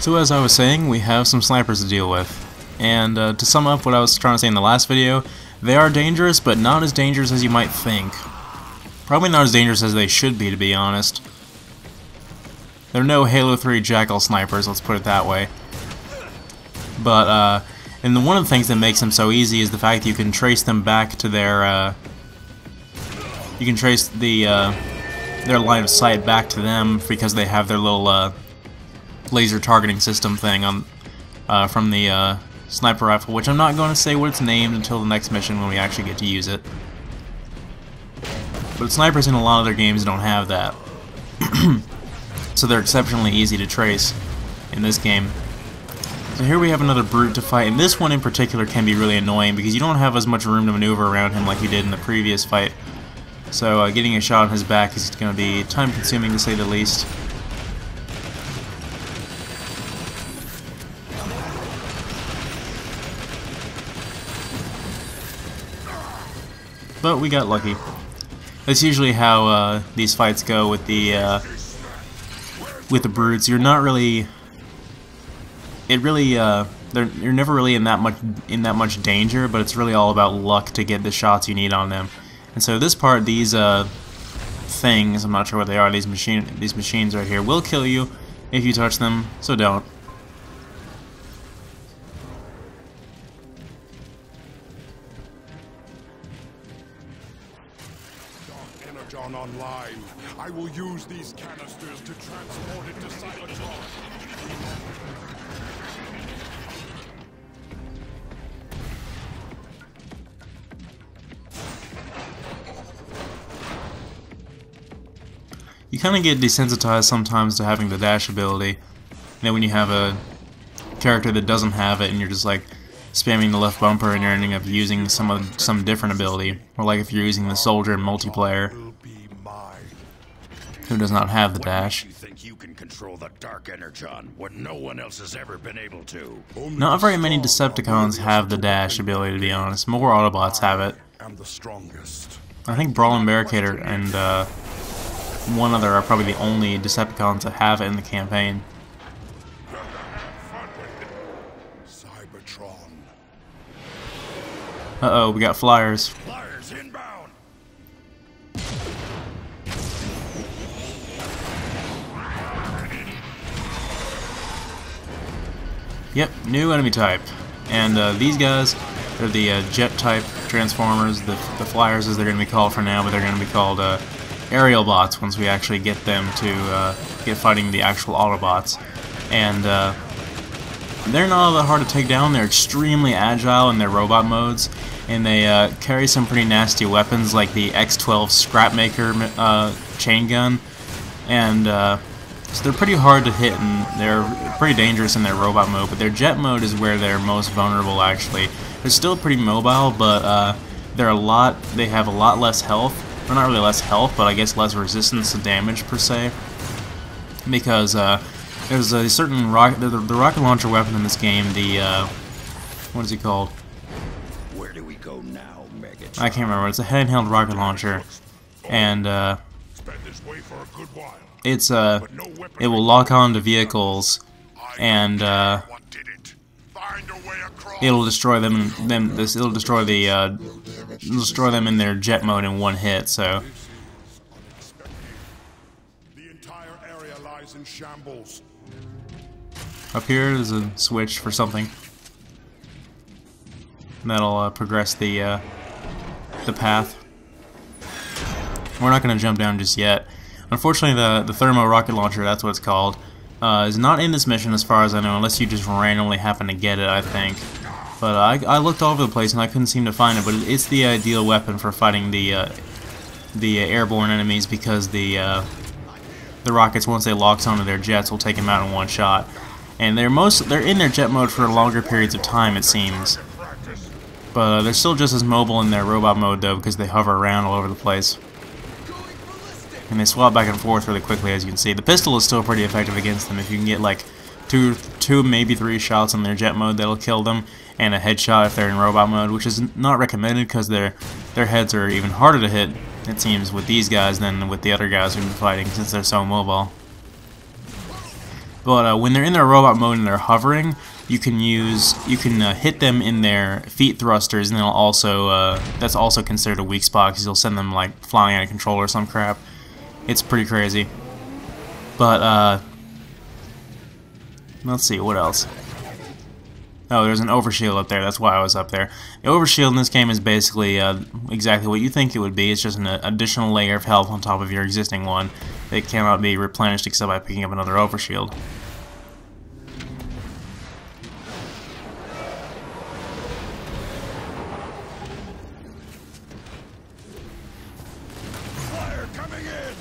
So as I was saying, we have some snipers to deal with. And to sum up what I was trying to say in the last video, they are dangerous, but not as dangerous as you might think. Probably not as dangerous as they should be, to be honest. They're no Halo 3 Jackal snipers, let's put it that way. But, and one of the things that makes them so easy is the fact that you can trace them back to their, you can trace their line of sight back to them because they have their little, laser targeting system thing on, from the, sniper rifle, which I'm not going to say what it's named until the next mission when we actually get to use it. But snipers in a lot of their games don't have that. So they're exceptionally easy to trace in this game. So here we have another brute to fight, and this one in particular can be really annoying because you don't have as much room to maneuver around him like you did in the previous fight. So getting a shot on his back is going to be time consuming to say the least. But we got lucky. That's usually how these fights go with the brutes. You're not really, you're never really in that much danger, but it's really all about luck to get the shots you need on them. And so this part, these things, I'm not sure what they are. These machines right here will kill you if you touch them, so don't. Dark Energon online. I will use these canisters to transport it to Cybertron. You kind of get desensitized sometimes to having the dash ability. And then when you have a character that doesn't have it and you're just like spamming the left bumper and you're ending up using some different ability. Or like if you're using the soldier in multiplayer who does not have the dash. You think you can control the Dark Energon when no one else has ever been able to? Not very many Decepticons have the dash ability, to be honest. More Autobots have it. I think Brawl and Barricade and one other are probably the only Decepticons that have it in the campaign. Cybertron. Uh-oh, we got flyers. Flyers inbound. Yep, new enemy type. And these guys are the jet type Transformers. The flyers, as they're going to be called for now, but they're going to be called aerial bots once we actually get them to get fighting the actual Autobots. And they're not all that hard to take down. They're extremely agile in their robot modes, and they carry some pretty nasty weapons like the X-12 Scrapmaker chain gun. And so they're pretty hard to hit, and they're pretty dangerous in their robot mode, but their jet mode is where they're most vulnerable, actually. They're still pretty mobile, but they have a lot less health. Well, not really less health, but I guess less resistance to damage, per se. Because there's a certain the rocket launcher weapon in this game, the, what is it called? Where do we go now, Megatron? I can't remember. It's a handheld rocket launcher. And, it's it will lock on to vehicles, and it'll destroy them. It'll destroy them in their jet mode in one hit. So The entire area lies in shambles. up here there's a switch for something that'll progress the path. We're not going to jump down just yet. Unfortunately, the thermo rocket launcher, that's what it's called, is not in this mission as far as I know, unless you just randomly happen to get it, I think. But I looked all over the place and I couldn't seem to find it, but it's the ideal weapon for fighting the airborne enemies, because the rockets, once they lock onto their jets, will take them out in one shot. And they're in their jet mode for longer periods of time, it seems. But they're still just as mobile in their robot mode, though, because they hover around all over the place. And they swap back and forth really quickly, as you can see. The pistol is still pretty effective against them. If you can get like two, maybe 3 shots in their jet mode, that'll kill them, and a headshot if they're in robot mode, which is not recommended because their heads are even harder to hit, it seems, with these guys than with the other guys we've been fighting, since they're so mobile. But when they're in their robot mode and they're hovering, you can hit them in their feet thrusters, and they'll also that's also considered a weak spot because you'll send them like flying out of control or some crap. It's pretty crazy. But let's see what else. Oh, there's an overshield up there. That's why I was up there. The overshield in this game is basically exactly what you think it would be. It's just an additional layer of health on top of your existing one. It cannot be replenished except by picking up another overshield. Fire coming in.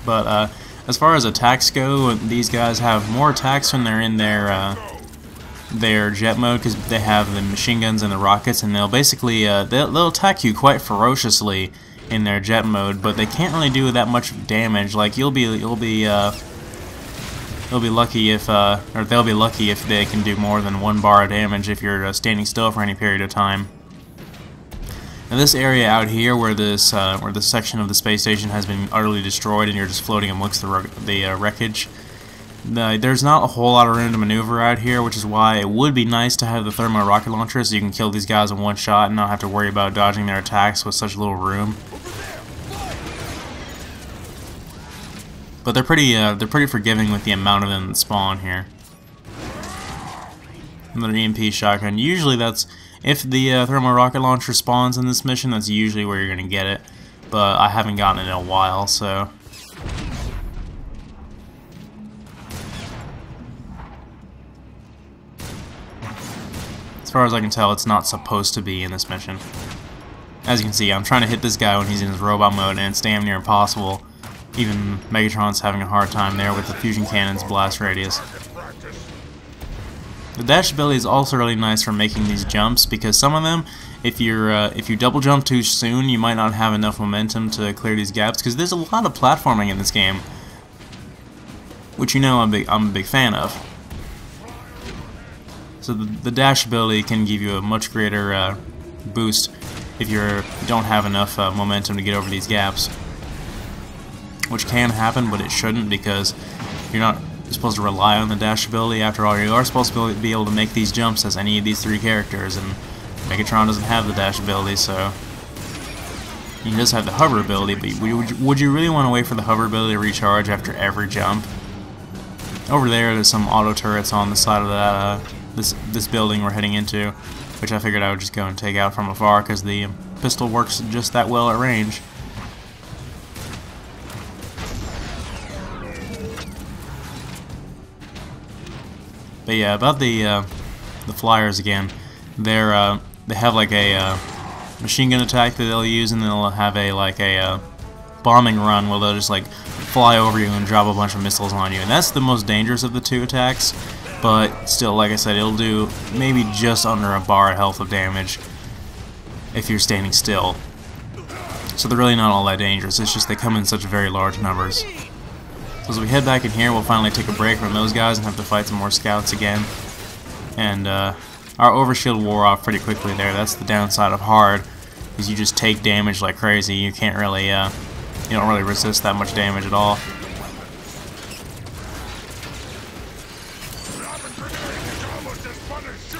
But as far as attacks go, these guys have more attacks when they're in their jet mode because they have the machine guns and the rockets, and they'll basically they'll attack you quite ferociously in their jet mode, but they can't really do that much damage. Like you'll be lucky if or they'll be lucky if they can do more than 1 bar of damage if you're standing still for any period of time. Now this area out here where this section of the space station has been utterly destroyed and you're just floating amongst the wreckage, there's not a whole lot of room to maneuver out here, which is why it would be nice to have the thermo rocket launcher so you can kill these guys in one shot and not have to worry about dodging their attacks with such little room. But they're pretty forgiving with the amount of them that spawn here. Another EMP shotgun. Usually that's, if the thermo rocket launcher spawns in this mission, that's usually where you're going to get it. But I haven't gotten it in a while, so... As far as I can tell, it's not supposed to be in this mission. As you can see, I'm trying to hit this guy when he's in his robot mode, and it's damn near impossible. Even Megatron's having a hard time there with the fusion cannon's blast radius. The dash ability is also really nice for making these jumps, because some of them, if you double jump too soon, you might not have enough momentum to clear these gaps, because there's a lot of platforming in this game, which you know I'm a big fan of. So the dash ability can give you a much greater boost if you don't have enough momentum to get over these gaps. Which can happen, but it shouldn't, because you're not supposed to rely on the dash ability. After all, you are supposed to be able to make these jumps as any of these 3 characters, and Megatron doesn't have the dash ability, so you just have the hover ability. But would you really want to wait for the hover ability to recharge after every jump? Over there's some auto turrets on the side of that this building we're heading into, which I figured I would just go and take out from afar because the pistol works just that well at range. But yeah, about the flyers again, they have like a machine gun attack that they'll use, and then they'll have a bombing run where they'll just like fly over you and drop a bunch of missiles on you, and that's the most dangerous of the 2 attacks. But still, like I said, it'll do maybe just under a bar of health of damage if you're standing still. So they're really not all that dangerous, it's just they come in such very large numbers. So as we head back in here, we'll finally take a break from those guys and have to fight some more scouts again. And our overshield wore off pretty quickly there. That's the downside of hard, is you just take damage like crazy. You can't really, you don't really resist that much damage at all.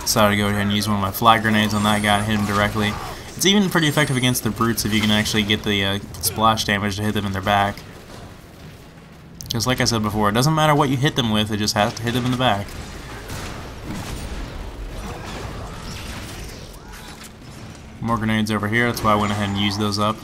Decided to go ahead and use one of my flag grenades on that guy and hit him directly. It's even pretty effective against the brutes if you can actually get the splash damage to hit them in their back. Because like I said before, it doesn't matter what you hit them with, it just has to hit them in the back. More grenades over here, that's why I went ahead and used those up.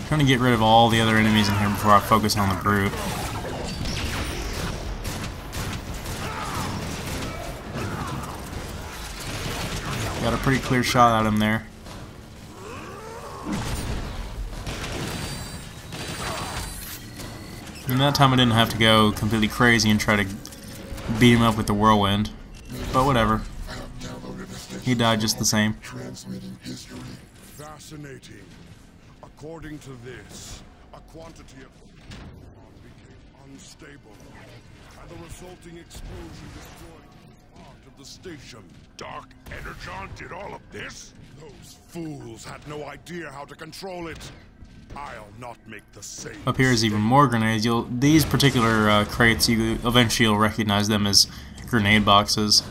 Trying to get rid of all the other enemies in here before I focus on the brute. Got a pretty clear shot at him there. And that time I didn't have to go completely crazy and try to beat him up with the whirlwind. But whatever. He died just the same. Fascinating. According to this, a quantity of became unstable, and The resulting explosion destroyed part of the station. Dark Energon did all of this? Those fools had no idea how to control it. I'll not make the same. Up here is even more grenades. These particular crates, eventually you'll recognize them as grenade boxes.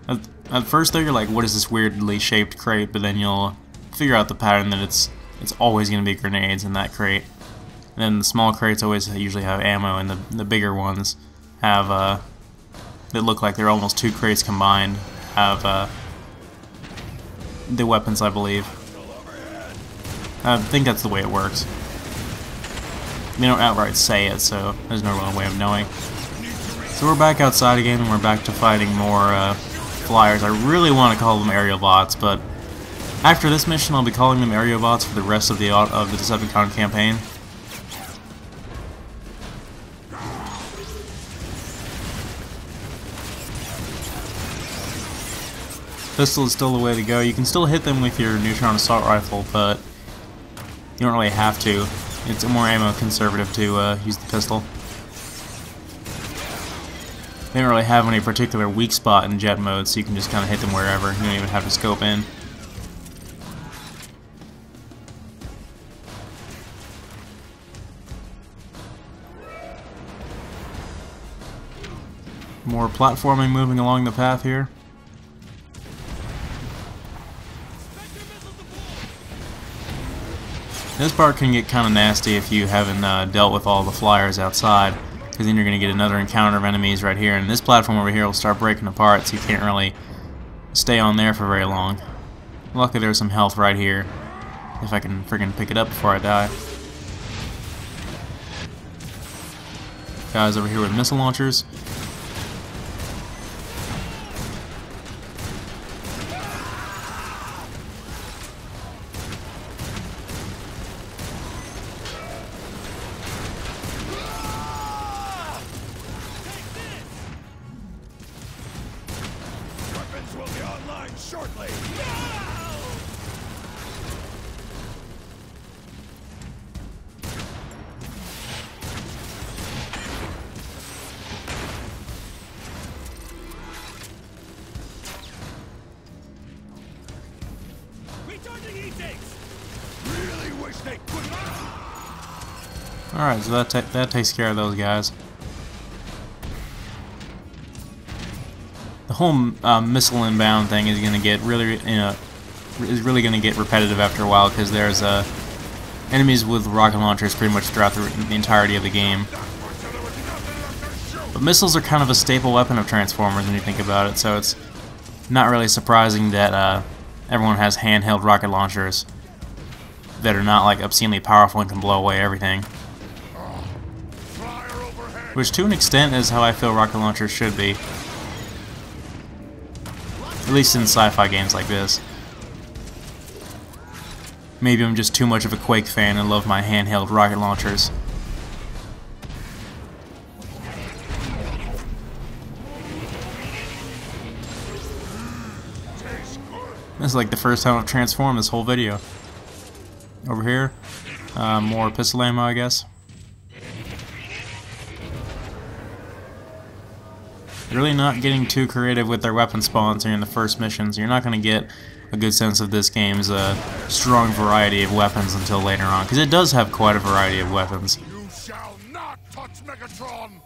At first though, you're like, what is this weirdly shaped crate? But then you'll figure out the pattern that it's always going to be grenades in that crate. And then the small crates always usually have ammo, and the bigger ones have that look like they're almost two crates combined. Have the weapons, I believe. I think that's the way it works. They don't outright say it, so there's no real way of knowing. So we're back outside again, and we're back to fighting more flyers. I really want to call them aerial bots, but after this mission, I'll be calling them aerial bots for the rest of the Decepticon campaign. Pistol is still the way to go. You can still hit them with your neutron assault rifle, but you don't really have to. It's more ammo conservative to use the pistol. They don't really have any particular weak spot in jet mode, so you can just kind of hit them wherever. You don't even have to scope in. More platforming moving along the path here. This part can get kind of nasty if you haven't dealt with all the flyers outside, because then you're going to get another encounter of enemies right here, and this platform over here will start breaking apart, so you can't really stay on there for very long. Luckily there's some health right here, if I can friggin' pick it up before I die. Guys over here with missile launchers. Will be online shortly. Recharging e-tanks. Really wish they could. Alright, so that takes care of those guys. The whole missile inbound thing is going to get really, going to get repetitive after a while, because there's enemies with rocket launchers pretty much throughout the entirety of the game. But missiles are kind of a staple weapon of Transformers when you think about it, so it's not really surprising that everyone has handheld rocket launchers that are not like obscenely powerful and can blow away everything. Which to an extent is how I feel rocket launchers should be. At least in sci-fi games like this. Maybe I'm just too much of a Quake fan and love my handheld rocket launchers. This is like the first time I've transformed this whole video. Over here, more pistol ammo, I guess. Really not getting too creative with their weapon spawns here in the first missions. You're not going to get a good sense of this game's strong variety of weapons until later on, because it does have quite a variety of weapons. You shall not touch Megatron!